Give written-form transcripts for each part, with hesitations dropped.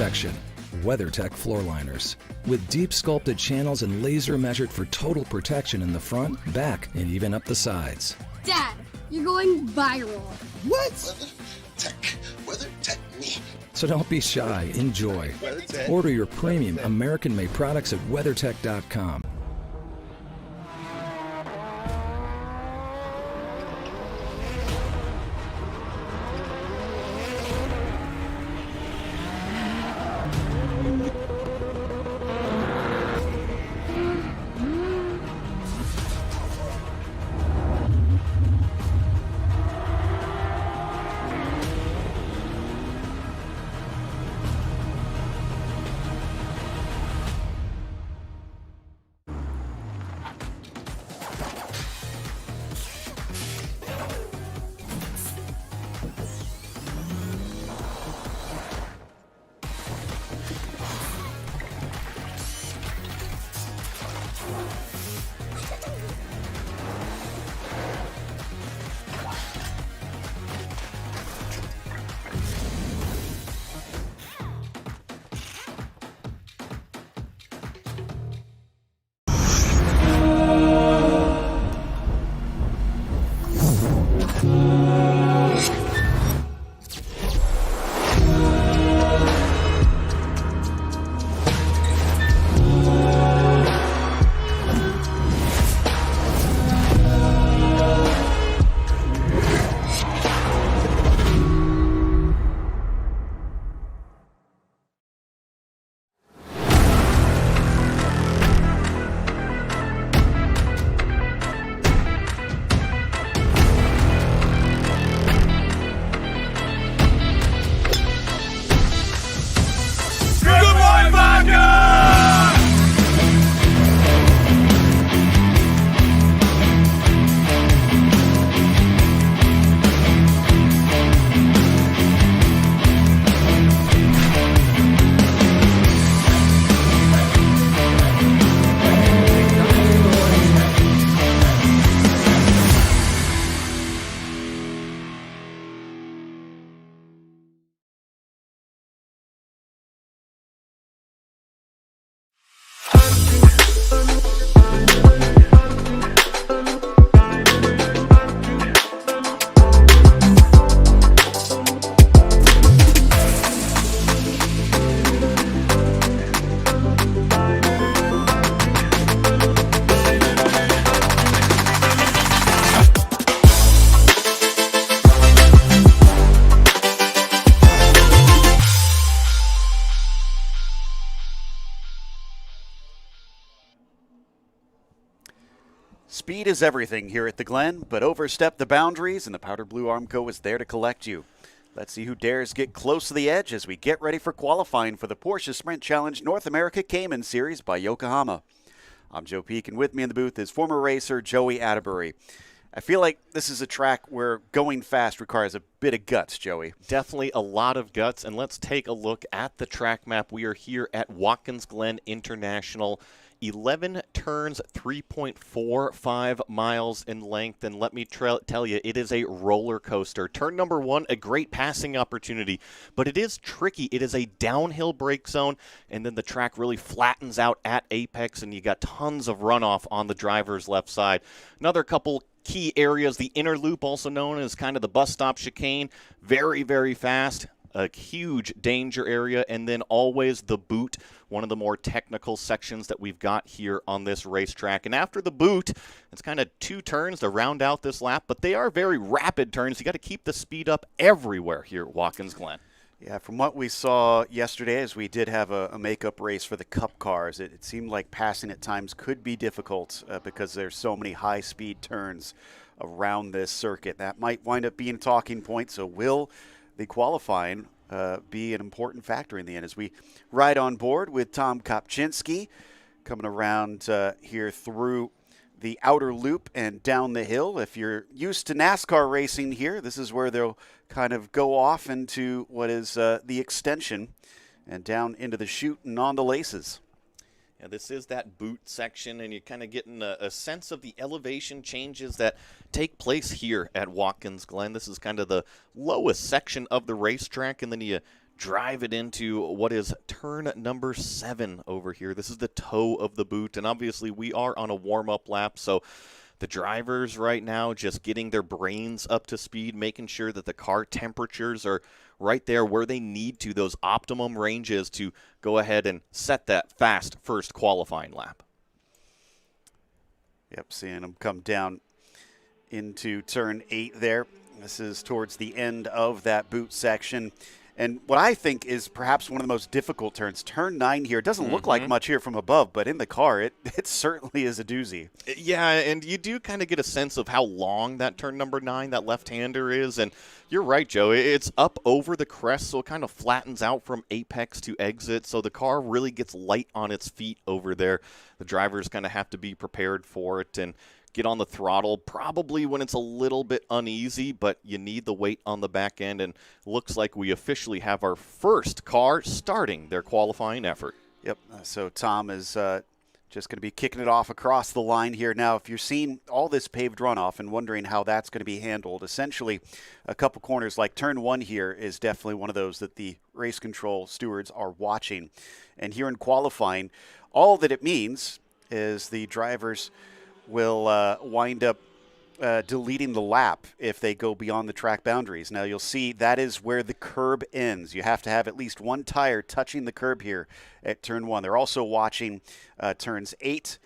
protection. WeatherTech floor liners. With deep sculpted channels and laser measured for total protection in the front, back, and even up the sides. Dad, you're going viral. What? WeatherTech me. So don't be shy, enjoy. Order your premium American-made products at WeatherTech.com. Speed is everything here at the Glen, but overstep the boundaries and the Powder Blue Armco is there to collect you. Let's see who dares get close to the edge as we get ready for qualifying for the Porsche Sprint Challenge North America Cayman Series by Yokohama. I'm Joe Peak, and with me in the booth is former racer Joey Atterbury. I feel like this is a track where going fast requires a bit of guts, Joey. Definitely a lot of guts, and let's take a look at the track map. We are here at Watkins Glen International. 11 turns, 3.45 miles in length, and let me tell you, it is a roller coaster. Turn number 1, a great passing opportunity, but it is tricky. It is a downhill brake zone, and then the track really flattens out at apex, and you got tons of runoff on the driver's left side. Another couple key areas, the inner loop, also known as kind of the bus stop chicane, very, very fast. A huge danger area, and then always the boot, one of the more technical sections that we've got here on this racetrack. And after the boot, it's kind of 2 turns to round out this lap, but they are very rapid turns. You got to keep the speed up everywhere here at Watkins Glen. Yeah, from what we saw yesterday, as we did have a makeup race for the Cup cars, it seemed like passing at times could be difficult because there's so many high-speed turns around this circuit. That might wind up being a talking point, so will the qualifying be an important factor in the end as we ride on board with Tom Kopczynski coming around here through the outer loop and down the hill. If you're used to NASCAR racing here, this is where they'll kind of go off into what is the extension and down into the chute and on the laces. Yeah, this is that boot section, and you're kind of getting a sense of the elevation changes that take place here at Watkins Glen. This is kind of the lowest section of the racetrack, and then you drive it into what is turn number 7 over here. This is the toe of the boot, and obviously we are on a warm-up lap, so the drivers right now just getting their brains up to speed, making sure that the car temperatures are right there where they need to, those optimum ranges to go ahead and set that fast first qualifying lap. Yep, seeing them come down into turn 8 there. This is towards the end of that boot section. And what I think is perhaps one of the most difficult turns, turn 9 here. It doesn't look like much here from above, but in the car, it certainly is a doozy. Yeah, and you do kind of get a sense of how long that turn number 9, that left-hander is. And you're right, Joe. It's up over the crest, so it kind of flattens out from apex to exit. So the car really gets light on its feet over there. The drivers kind of have to be prepared for it and get on the throttle probably when it's a little bit uneasy, but you need the weight on the back end, and looks like we officially have our first car starting their qualifying effort. Yep, so Tom is just going to be kicking it off across the line here. Now, if you're seeing all this paved runoff and wondering how that's going to be handled, essentially a couple corners like turn 1 here is definitely one of those that the race control stewards are watching. And here in qualifying, all that it means is the drivers will wind up deleting the lap if they go beyond the track boundaries. Now you'll see that is where the curb ends. You have to have at least one tire touching the curb here at turn 1. They're also watching turns 8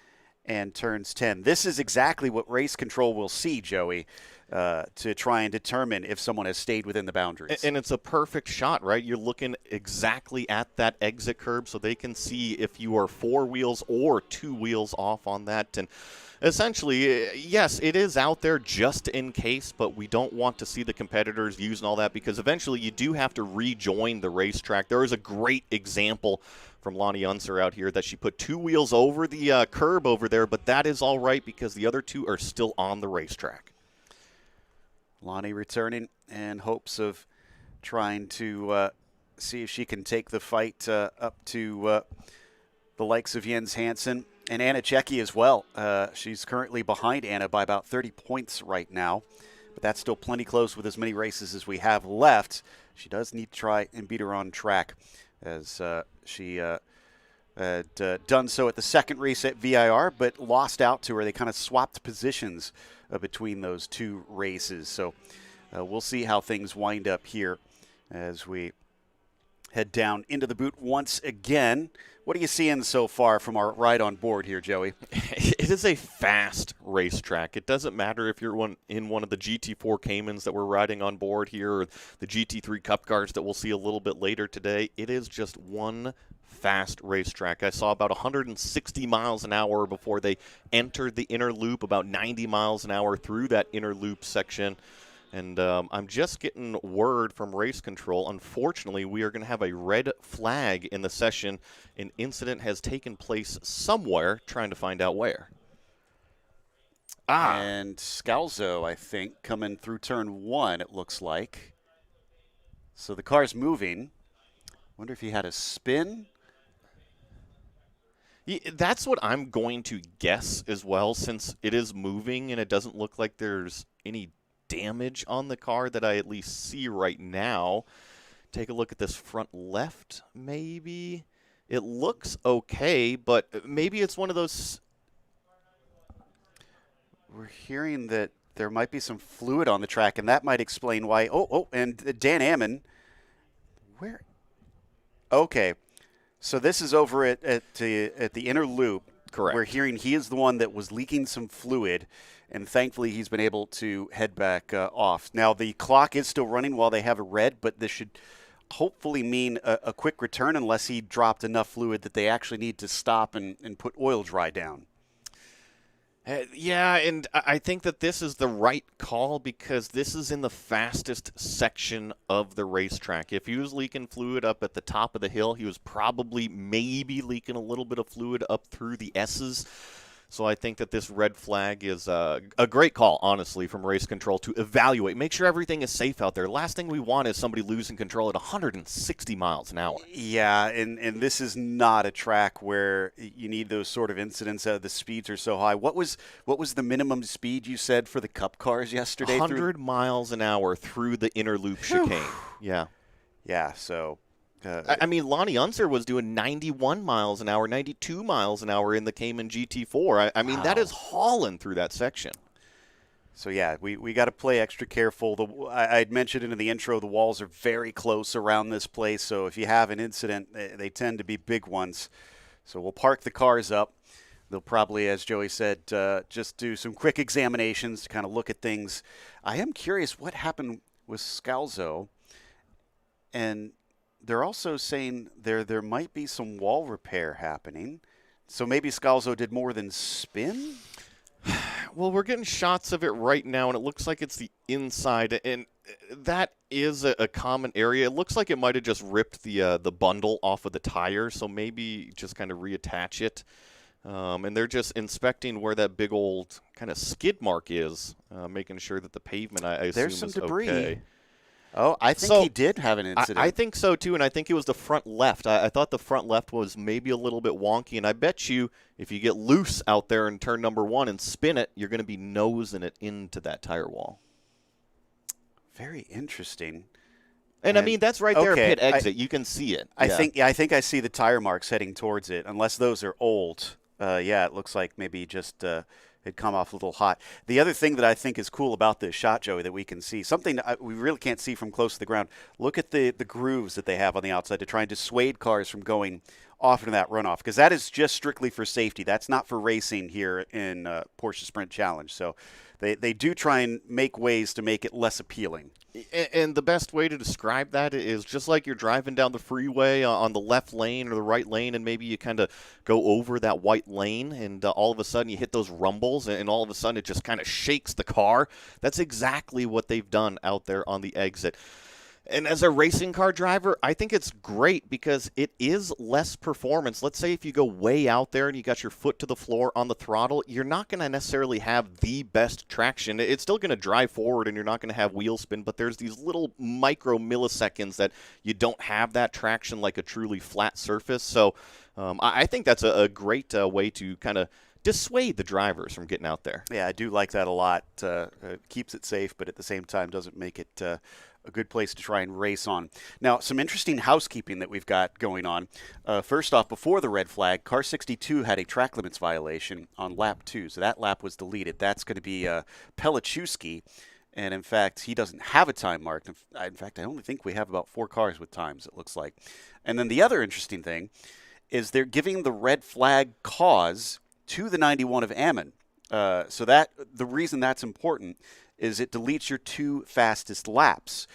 and turns 10. This is exactly what race control will see, Joey, to try and determine if someone has stayed within the boundaries. And it's a perfect shot, right? You're looking exactly at that exit curb so they can see if you are 4 wheels or 2 wheels off on that. And essentially, yes, it is out there just in case, but we don't want to see the competitors using all that because eventually you do have to rejoin the racetrack. There is a great example from Lonnie Unser out here that she put 2 wheels over the curb over there, but that is all right because the other 2 are still on the racetrack. Lonnie returning in hopes of trying to see if she can take the fight up to the likes of Jens Hansen and Anna Czecki as well. She's currently behind Anna by about 30 points right now, but that's still plenty close with as many races as we have left. She does need to try and beat her on track as she had done so at the second race at VIR, but lost out to her. They kind of swapped positions between those 2 races. So we'll see how things wind up here as we head down into the boot once again. What are you seeing so far from our ride on board here, Joey? It is a fast racetrack. It doesn't matter if you're in one of the GT4 Caymans that we're riding on board here or the GT3 Cup cars that we'll see a little bit later today. It is just one fast racetrack. I saw about 160 miles an hour before they entered the inner loop, about 90 miles an hour through that inner loop section. And I'm just getting word from race control. Unfortunately, we are going to have a red flag in the session. An incident has taken place somewhere, trying to find out where. And Scalzo, I think, coming through turn 1, it looks like. So the car's moving. Wonder if he had a spin. Yeah, that's what I'm going to guess as well, since it is moving and it doesn't look like there's any damage on the car that I at least see right now. Take a look at this front left, maybe. It looks okay, but maybe it's one of those. We're hearing that there might be some fluid on the track, and that might explain why. And Dan Ammon. Where? Okay. So this is over at the inner loop. Correct. We're hearing he is the one that was leaking some fluid, and thankfully he's been able to head back off. Now, the clock is still running while they have a red, but this should hopefully mean a quick return unless he dropped enough fluid that they actually need to stop and put oil dry down. Yeah, and I think that this is the right call because this is in the fastest section of the racetrack. If he was leaking fluid up at the top of the hill, he was probably maybe leaking a little bit of fluid up through the S's. So I think that this red flag is a great call, honestly, from race control to evaluate. Make sure everything is safe out there. Last thing we want is somebody losing control at 160 miles an hour. Yeah, and this is not a track where you need those sort of incidents. The speeds are so high. What was the minimum speed you said for the Cup cars yesterday? 100 miles an hour through the inner loop chicane. Yeah. Yeah, so I mean, Lonnie Unser was doing 91 miles an hour, 92 miles an hour in the Cayman GT4. I mean, that is hauling through that section. So, yeah, we got to play extra careful. I'd mentioned in the intro, the walls are very close around this place. So if you have an incident, they tend to be big ones. So we'll park the cars up. They'll probably, as Joey said, just do some quick examinations to kind of look at things. I am curious what happened with Scalzo. And they're also saying there might be some wall repair happening. So maybe Scalzo did more than spin? Well, we're getting shots of it right now, and it looks like it's the inside, and that is a common area. It looks like it might have just ripped the bundle off of the tire, so maybe just kind of reattach it. And they're just inspecting where that big old kind of skid mark is, making sure that the pavement, I assume, There's some is debris. Okay. Oh, I think he did have an incident. I think so, too, and I think it was the front left. I thought the front left was maybe a little bit wonky, and I bet you if you get loose out there in turn number 1 and spin it, you're going to be nosing it into that tire wall. Very interesting. And I mean, that's right there at okay, pit exit. You can see it. I think I see the tire marks heading towards it, unless those are old. Yeah, it looks like maybe just it come off a little hot. The other thing that I think is cool about this shot, Joey, that we can see, something that we really can't see from close to the ground, look at the grooves that they have on the outside to try and dissuade cars from going off into that runoff, because that is just strictly for safety. That's not for racing here in Porsche Sprint Challenge. So they do try and make ways to make it less appealing. And the best way to describe that is just like you're driving down the freeway on the left lane or the right lane, and maybe you kind of go over that white lane, and all of a sudden you hit those rumbles, and all of a sudden it just kind of shakes the car. That's exactly what they've done out there on the exit. And as a racing car driver, I think it's great because it is less performance. Let's say if you go way out there and you got your foot to the floor on the throttle, you're not going to necessarily have the best traction. It's still going to drive forward and you're not going to have wheel spin, but there's these little micro milliseconds that you don't have that traction like a truly flat surface. So I think that's a great way to kind of dissuade the drivers from getting out there. Yeah, I do like that a lot. Keeps it safe, but at the same time doesn't make it a good place to try and race on. Now, some interesting housekeeping that we've got going on. First off, before the red flag, car 62 had a track limits violation on lap 2, so that lap was deleted. That's going to be Pelichewski, and in fact, he doesn't have a time marked. In fact, I only think we have about 4 cars with times, it looks like. And then the other interesting thing is they're giving the red flag cause to the 91 of Ammon. So that the reason that's important is it deletes your 2 fastest laps.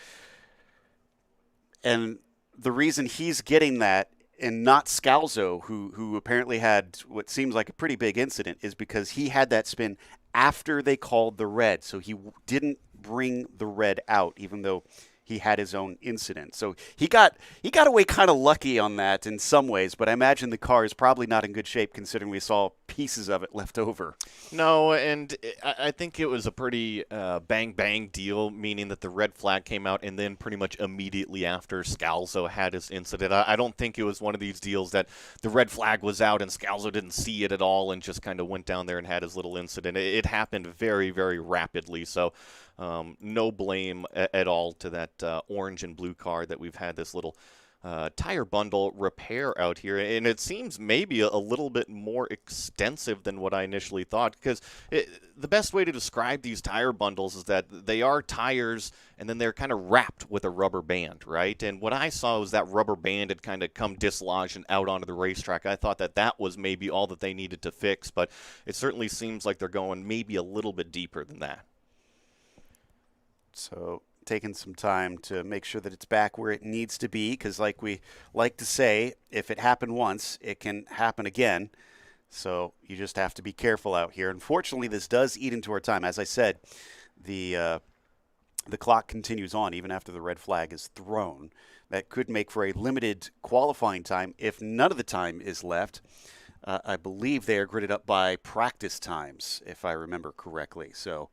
And the reason he's getting that and not Scalzo, who apparently had what seems like a pretty big incident, is because he had that spin after they called the red. So he didn't bring the red out, even though he had his own incident. So he got away kind of lucky on that in some ways, but I imagine the car is probably not in good shape considering we saw pieces of it left over. No, and I think it was a pretty bang-bang deal, meaning that the red flag came out and then pretty much immediately after Scalzo had his incident. I don't think it was one of these deals that the red flag was out and Scalzo didn't see it at all and just kind of went down there and had his little incident. It happened very, very rapidly, so no blame at all to that orange and blue car that we've had this little tire bundle repair out here, and it seems maybe a little bit more extensive than what I initially thought, because the best way to describe these tire bundles is that they are tires and then they're kind of wrapped with a rubber band, right? And what I saw was that rubber band had kind of come dislodged and out onto the racetrack. I thought that was maybe all that they needed to fix, but it certainly seems like they're going maybe a little bit deeper than that. So taking some time to make sure that it's back where it needs to be, because like we like to say, if it happened once, it can happen again. So you just have to be careful out here. Unfortunately, this does eat into our time. As I said, the clock continues on even after the red flag is thrown. That could make for a limited qualifying time if none of the time is left. I believe they are gridded up by practice times, if I remember correctly. So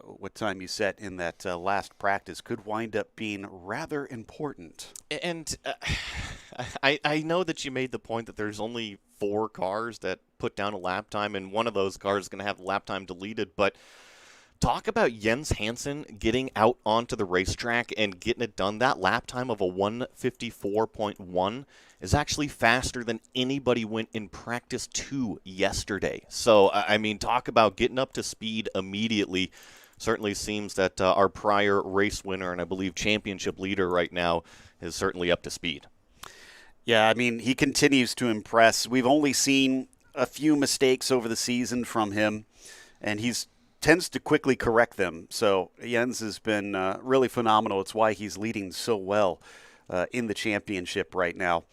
what time you set in that last practice could wind up being rather important. And I know that you made the point that there's only 4 cars that put down a lap time, and one of those cars is going to have the lap time deleted, but talk about Jens Hansen getting out onto the racetrack and getting it done. That lap time of a 1:54.1 is actually faster than anybody went in practice 2 yesterday. So, I mean, talk about getting up to speed immediately. Certainly seems that our prior race winner and I believe championship leader right now is certainly up to speed. Yeah, I mean, he continues to impress. We've only seen a few mistakes over the season from him, and he's tends to quickly correct them. So Jens has been really phenomenal. It's why he's leading so well in the championship right now.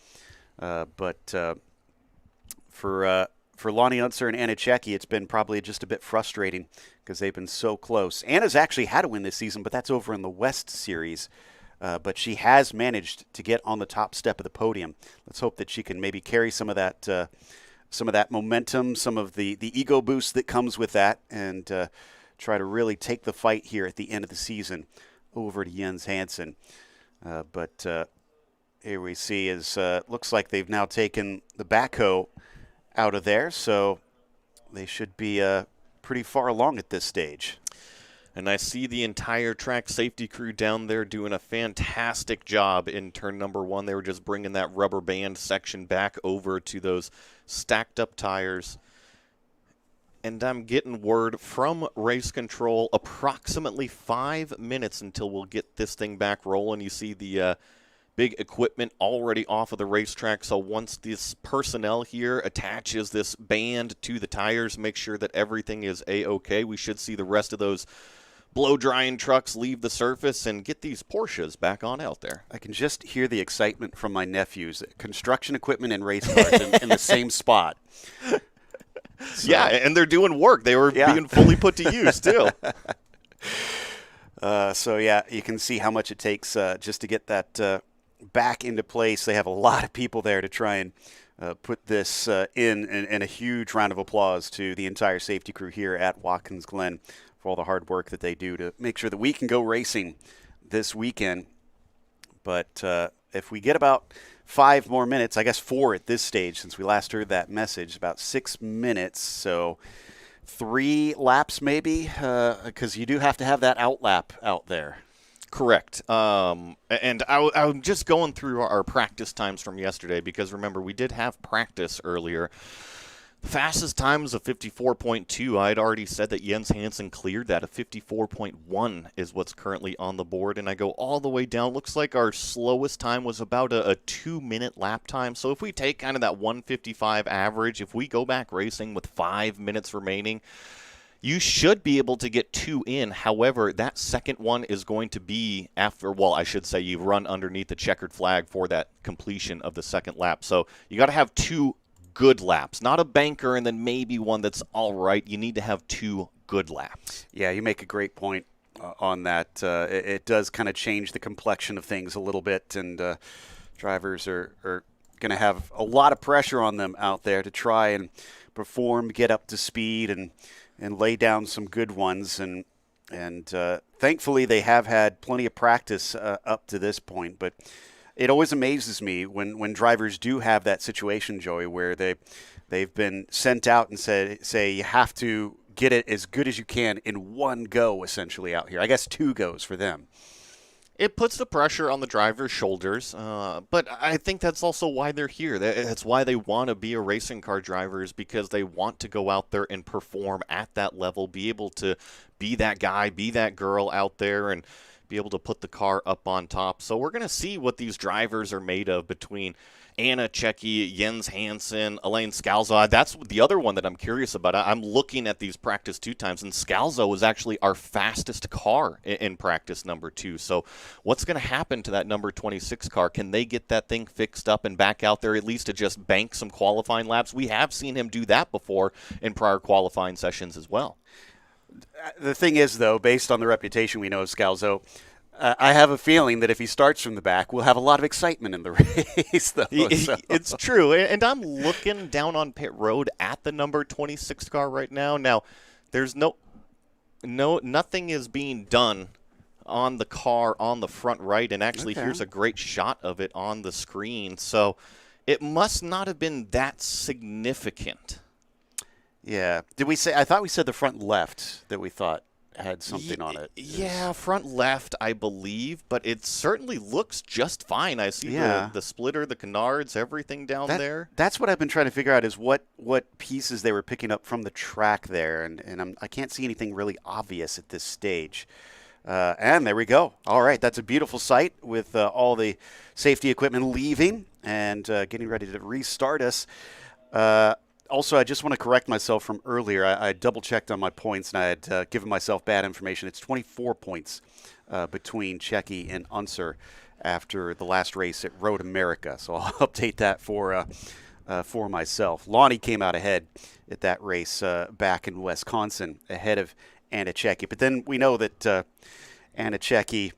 But for Lonnie Unser and Anna Checki, it's been probably just a bit frustrating because they've been so close. Anna's actually had a win this season, but that's over in the West Series. But she has managed to get on the top step of the podium. Let's hope that she can maybe carry some of that momentum, some of the ego boost that comes with that, and try to really take the fight here at the end of the season over to Jens Hansen. But here we see is looks like they've now taken the backhoe out of there, so they should be pretty far along at this stage. And I see the entire track safety crew down there doing a fantastic job in turn number 1. They were just bringing that rubber band section back over to those stacked up tires. And I'm getting word from race control approximately 5 minutes until we'll get this thing back rolling. You see the big equipment already off of the racetrack. So once this personnel here attaches this band to the tires, make sure that everything is A-OK, we should see the rest of those blow-drying trucks leave the surface and get these Porsches back on out there. I can just hear the excitement from my nephews. Construction equipment and race cars in the same spot. So, yeah, and they're doing work. They were being fully put to use, too. So, yeah, you can see how much it takes just to get that back into place. They have a lot of people there to try and put this in, and a huge round of applause to the entire safety crew here at Watkins Glen for all the hard work that they do to make sure that we can go racing this weekend. But if we get about 5 more minutes, I guess 4 at this stage since we last heard that message, about 6 minutes, so 3 laps maybe, because you do have to have that outlap out there. Correct. And I'm just going through our practice times from yesterday because, remember, we did have practice earlier. Fastest time was a 54.2. I had already said that Jens Hansen cleared that. A 54.1 is what's currently on the board. And I go all the way down. Looks like our slowest time was about a 2-minute lap time. So if we take kind of that 155 average, if we go back racing with 5 minutes remaining, you should be able to get 2 in. However, that second one is going to be after, well, I should say you run underneath the checkered flag for that completion of the second lap. So you got to have 2 good laps, not a banker and then maybe one that's all right. You need to have 2 good laps. Yeah, you make a great point on that. It does kind of change the complexion of things a little bit, and drivers are going to have a lot of pressure on them out there to try and perform, get up to speed, and lay down some good ones. And thankfully they have had plenty of practice up to this point, but it always amazes me when drivers do have that situation, Joey, where they've been sent out and say you have to get it as good as you can in one go, essentially, out here. I guess 2 goes for them. It puts the pressure on the driver's shoulders, but I think that's also why they're here. That's why they want to be a racing car drivers, because they want to go out there and perform at that level, be able to be that guy, be that girl out there, and be able to put the car up on top. So we're going to see what these drivers are made of between Anna Checki, Jens Hansen, Elaine Scalzo. That's the other one that I'm curious about. I'm looking at these practice 2 times, and Scalzo was actually our fastest car in practice number 2. So what's going to happen to that number 26 car? Can they get that thing fixed up and back out there at least to just bank some qualifying laps? We have seen him do that before in prior qualifying sessions as well. The thing is, though, based on the reputation we know of Scalzo, I have a feeling that if he starts from the back, we'll have a lot of excitement in the race, though. So. It's true, and I'm looking down on pit road at the number 26 car right now. Now, there's nothing is being done on the car on the front right, and actually here's a great shot of it on the screen. So it must not have been that significant. Yeah. Did we say? I thought we said the front left that we thought. had something on it. Yeah, front left, I believe, but it certainly looks just fine. I see the splitter, the canards, everything down there. That's what I've been trying to figure out is what pieces they were picking up from the track there, and I can't see anything really obvious at this stage. And there we go. All right, that's a beautiful sight with all the safety equipment leaving and getting ready to restart us. Also, I just want to correct myself from earlier. I double-checked on my points, and I had given myself bad information. It's 24 points between Checky and Unser after the last race at Road America. So I'll update that for myself. Lonnie came out ahead at that race back in Wisconsin, ahead of Anna Checky. But then we know that Anna Checky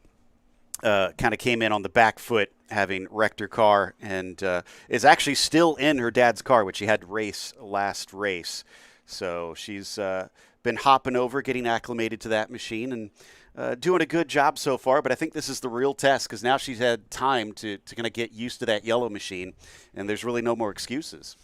kind of came in on the back foot, having wrecked her car, and is actually still in her dad's car, which she had to race last race. So she's been hopping over, getting acclimated to that machine, and doing a good job so far. But I think this is the real test, because now she's had time to kind of get used to that yellow machine, and there's really no more excuses.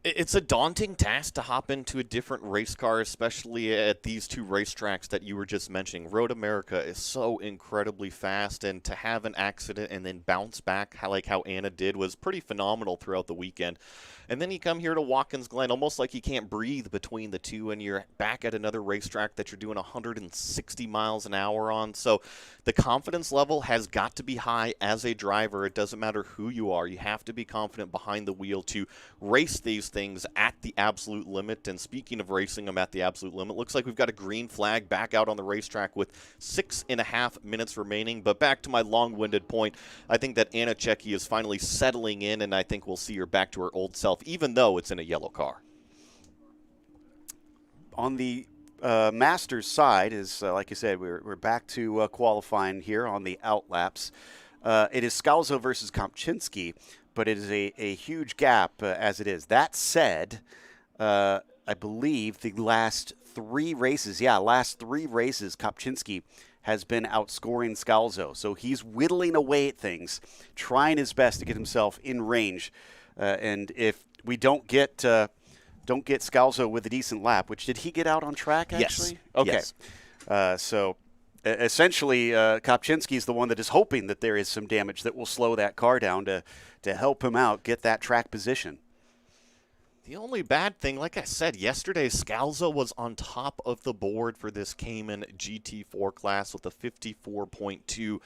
It's a daunting task to hop into a different race car, especially at these two racetracks that you were just mentioning. Road America is so incredibly fast, and to have an accident and then bounce back like how Anna did was pretty phenomenal throughout the weekend. And then you come here to Watkins Glen, almost like you can't breathe between the two, and you're back at another racetrack that you're doing 160 miles an hour on. So the confidence level has got to be high as a driver. It doesn't matter who you are. You have to be confident behind the wheel to race these things at the absolute limit. And speaking of racing them at the absolute limit, looks like we've got a green flag back out on the racetrack with 6.5 minutes remaining. But back to my long-winded point, I think that Anna Checky is finally settling in, and I think we'll see her back to her old self, even though it's in a yellow car. On the Masters side, is like you said, we're back to qualifying here on the outlaps. It is Scalzo versus Kopczynski, but it is a huge gap as it is. That said, I believe the last three races, Kopczynski has been outscoring Scalzo. So he's whittling away at things, trying his best to get himself in range. And if we don't get Scalzo with a decent lap, which did he get out on track actually? Yes. Okay. Yes. So essentially, Kopczynski is the one that is hoping that there is some damage that will slow that car down to help him out get that track position. The only bad thing, like I said, yesterday Scalzo was on top of the board for this Cayman GT4 class with a 54.2.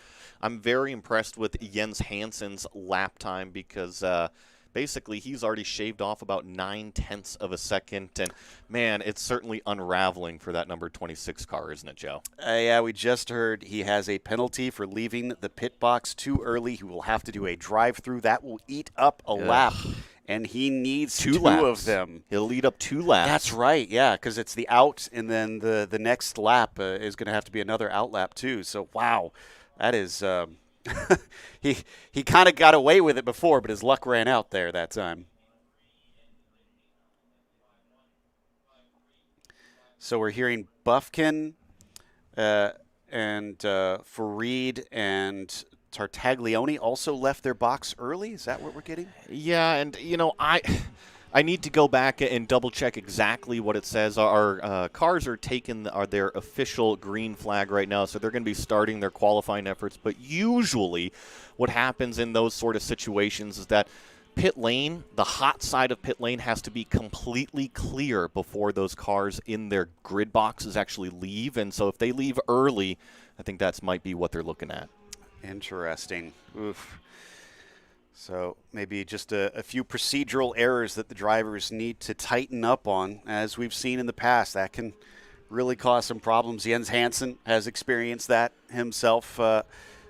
I'm very impressed with Jens Hansen's lap time because basically he's already shaved off about 9/10 of a second. And, man, it's certainly unraveling for that number 26 car, isn't it, Joe? Yeah, we just heard he has a penalty for leaving the pit box too early. He will have to do a drive-through. That will eat up a lap. And he needs two of them. He'll lead up 2 laps. That's right, yeah, because it's the out, and then the next lap is going to have to be another out lap too. So, wow, that is he kind of got away with it before, but his luck ran out there that time. So we're hearing Buffkin and Farid and Tartaglione also left their box early? Is that what we're getting? Yeah, and, I need to go back and double-check exactly what it says. Our cars are their official green flag right now, so they're going to be starting their qualifying efforts. But usually what happens in those sort of situations is that pit lane, the hot side of pit lane, has to be completely clear before those cars in their grid boxes actually leave. And so if they leave early, I think that might be what they're looking at. Interesting. Oof. So maybe just a few procedural errors that the drivers need to tighten up on. As we've seen in the past, that can really cause some problems. Jens Hansen has experienced that himself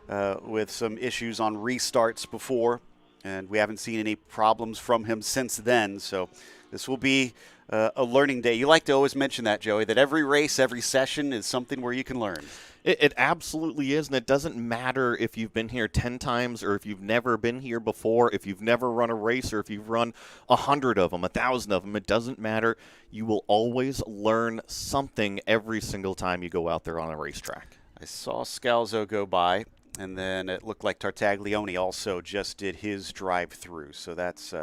with some issues on restarts before, and we haven't seen any problems from him since then. So this will be a learning day. You like to always mention that, Joey, that every race, every session is something where you can learn. It absolutely is, and it doesn't matter if you've been here 10 times or if you've never been here before, if you've never run a race or if you've run 100 of them, 1,000 of them. It doesn't matter. You will always learn something every single time you go out there on a racetrack. I saw Scalzo go by, and then it looked like Tartaglione also just did his drive-through. So that's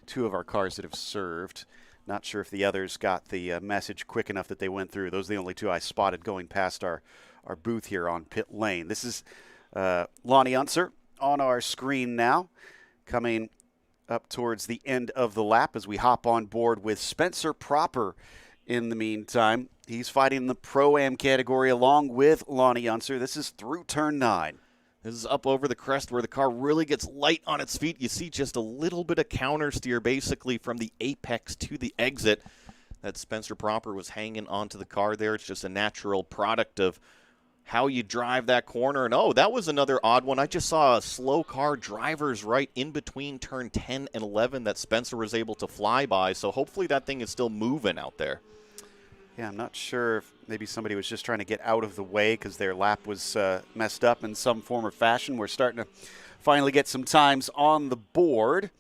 two of our cars that have served. Not sure if the others got the message quick enough that they went through. Those are the only two I spotted going past our booth here on pit lane. This is Lonnie Unser on our screen now, coming up towards the end of the lap as we hop on board with Spencer Proper. In the meantime, he's fighting the Pro-Am category along with Lonnie Unser. This is through turn 9. This is up over the crest where the car really gets light on its feet. You see just a little bit of counter steer basically from the apex to the exit that Spencer Proper was hanging onto the car there. It's just a natural product of how you drive that corner. And, oh, that was another odd one. I just saw a slow car driver's right in between turn 10 and 11 that Spencer was able to fly by. So hopefully that thing is still moving out there. Yeah, I'm not sure if maybe somebody was just trying to get out of the way because their lap was messed up in some form or fashion. We're starting to finally get some times on the board.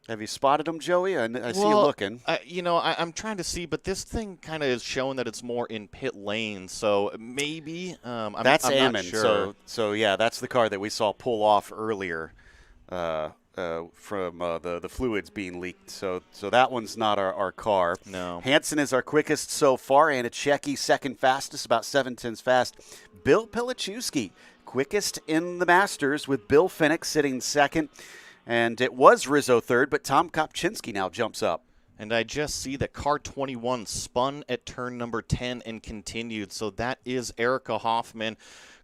Have you spotted them, Joey? I see you looking. I'm trying to see, but this thing kind of is showing that it's more in pit lane, so maybe I'm Ammon. not sure. So yeah, that's the car that we saw pull off earlier from the fluids being leaked. So that one's not our car. No. Hansen is our quickest so far. Anichecki second fastest, about 7/10 fast. Bill Pilichewski, quickest in the Masters with Bill Finnick sitting second. And it was Rizzo third, but Tom Kopczynski now jumps up. And I just see that car 21 spun at turn number 10 and continued. So that is Erica Hoffman.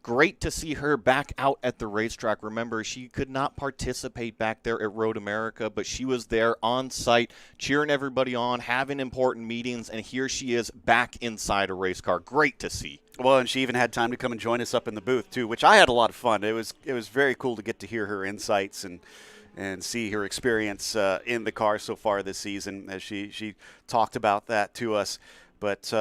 Great to see her back out at the racetrack. Remember, she could not participate back there at Road America, but she was there on site, cheering everybody on, having important meetings, and here she is back inside a race car. Great to see. Well, and she even had time to come and join us up in the booth, too, which I had a lot of fun. It was very cool to get to hear her insights and see her experience in the car so far this season as she talked about that to us. But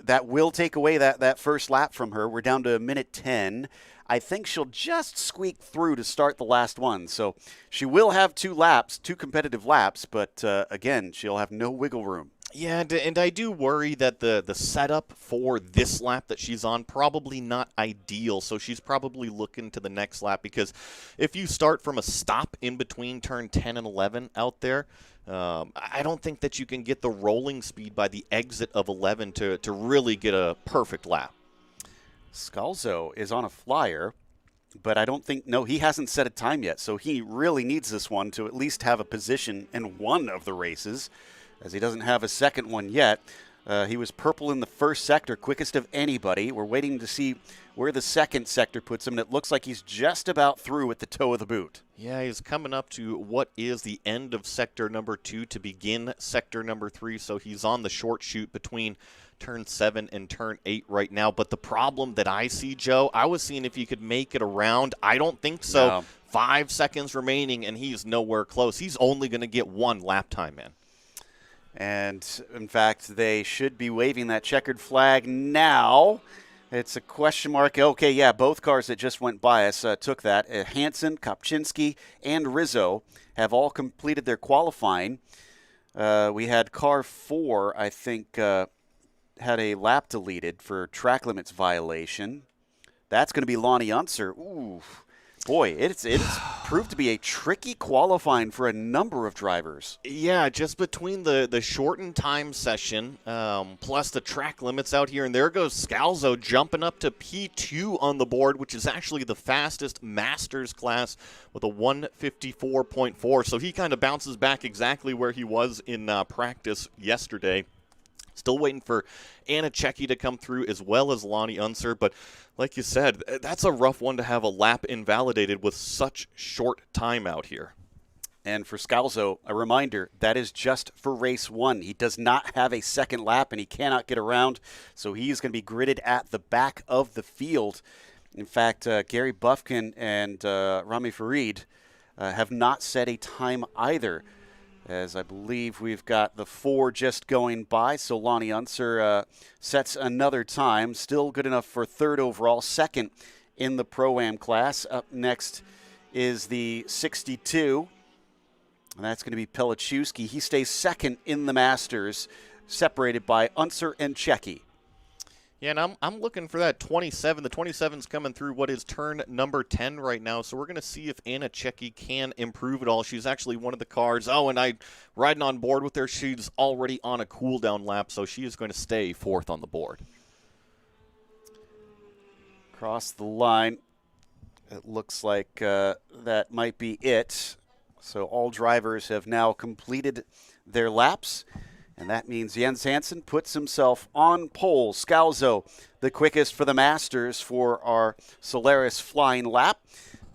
that will take away that first lap from her. We're down to a minute 10. I think she'll just squeak through to start the last one. So she will have two competitive laps, but again, she'll have no wiggle room. Yeah, and I do worry that the setup for this lap that she's on probably not ideal, so she's probably looking to the next lap because if you start from a stop in between turn 10 and 11 out there, I don't think that you can get the rolling speed by the exit of 11 to really get a perfect lap. Scalzo is on a flyer, but I don't think, he hasn't set a time yet, so he really needs this one to at least have a position in one of the races, as he doesn't have a second one yet. He was purple in the first sector, quickest of anybody. We're waiting to see where the second sector puts him, and it looks like he's just about through at the toe of the boot. Yeah, he's coming up to what is the end of sector number 2 to begin sector number 3, so he's on the short chute between turn 7 and turn 8 right now. But the problem that I see, Joe, I was seeing if he could make it around. I don't think so. No. 5 seconds remaining, and he's nowhere close. He's only going to get one lap time, man. And, in fact, they should be waving that checkered flag now. It's a question mark. Okay, yeah, both cars that just went by us took that. Hansen, Kopczynski, and Rizzo have all completed their qualifying. We had car 4, I think, had a lap deleted for track limits violation. That's going to be Lonnie Unser. Ooh, boy, it's proved to be a tricky qualifying for a number of drivers. Yeah, just between the shortened time session plus the track limits out here, and there goes Scalzo jumping up to P2 on the board, which is actually the fastest Masters class with a 154.4. So he kind of bounces back exactly where he was in practice yesterday. Still waiting for Anichecki to come through as well as Lonnie Unser. But like you said, that's a rough one to have a lap invalidated with such short time out here. And for Scalzo, a reminder, that is just for race 1. He does not have a second lap, and he cannot get around. So he's going to be gridded at the back of the field. In fact, Gary Bufkin and Rami Farid have not set a time either, as I believe we've got the 4 just going by. So Lonnie Unser sets another time, still good enough for 3rd overall, 2nd in the Pro-Am class. Up next is the 62, and that's going to be Pilichewski. He stays 2nd in the Masters, separated by Unser and Checki. Yeah, and I'm looking for that 27. The 27's coming through what is turn number 10 right now, so we're going to see if Anna Checki can improve at all. She's actually one of the cars. Oh, and riding on board with her. She's already on a cool-down lap, so she is going to stay fourth on the board. Across the line, it looks like that might be it. So all drivers have now completed their laps. And that means Jens Hansen puts himself on pole. Scalzo, the quickest for the Masters for our Solaris flying lap.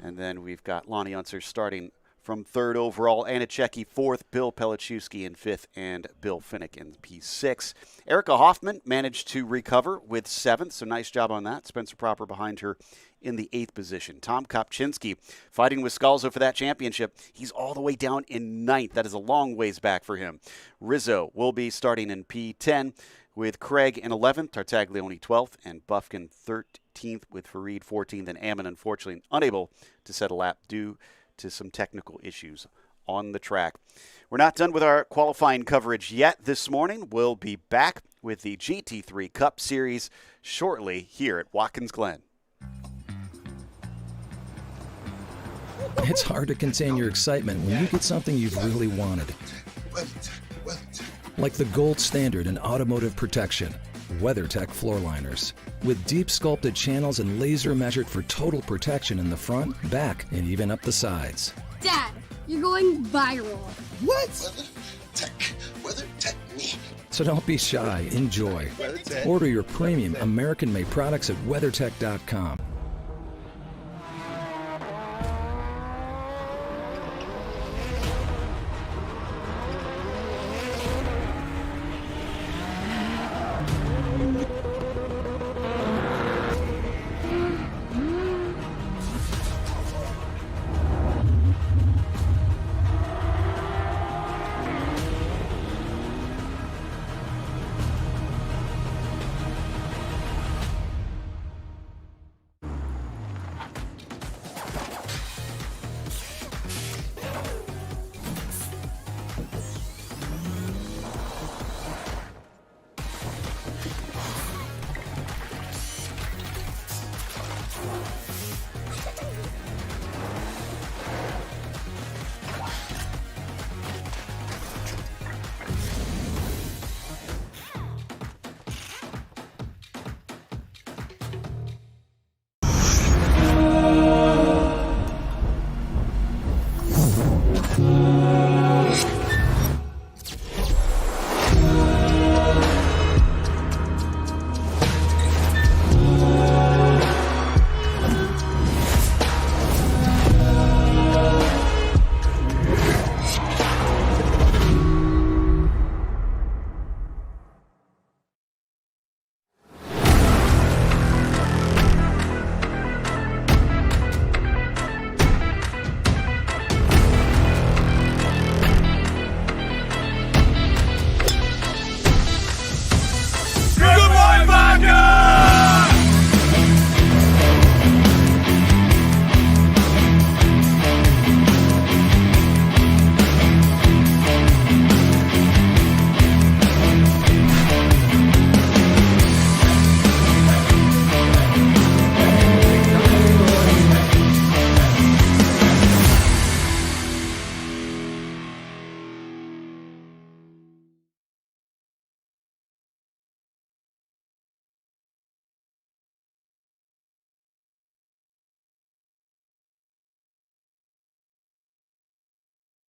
And then we've got Lonnie Unser starting from third overall. Anna Checki fourth, Bill Pelichewski in fifth, and Bill Finnick in P6. Erica Hoffman managed to recover with seventh, so nice job on that. Spencer Proper behind her in the eighth position. Tom Kopczynski fighting with Scalzo for that championship. He's all the way down in ninth. That is a long ways back for him. Rizzo will be starting in P10 with Craig in 11th, Tartaglione 12th, and Buffkin 13th with Farid 14th, and Ammon unfortunately unable to set a lap due to some technical issues on the track. We're not done with our qualifying coverage yet this morning. We'll be back with the GT3 Cup Series shortly here at Watkins Glen. It's hard to contain your excitement when you get something you've really wanted. Like the gold standard in automotive protection, WeatherTech floor liners. With deep sculpted channels and laser measured for total protection in the front, back, and even up the sides. Dad, you're going viral. What? WeatherTech me. So don't be shy, enjoy. Order your premium American-made products at WeatherTech.com.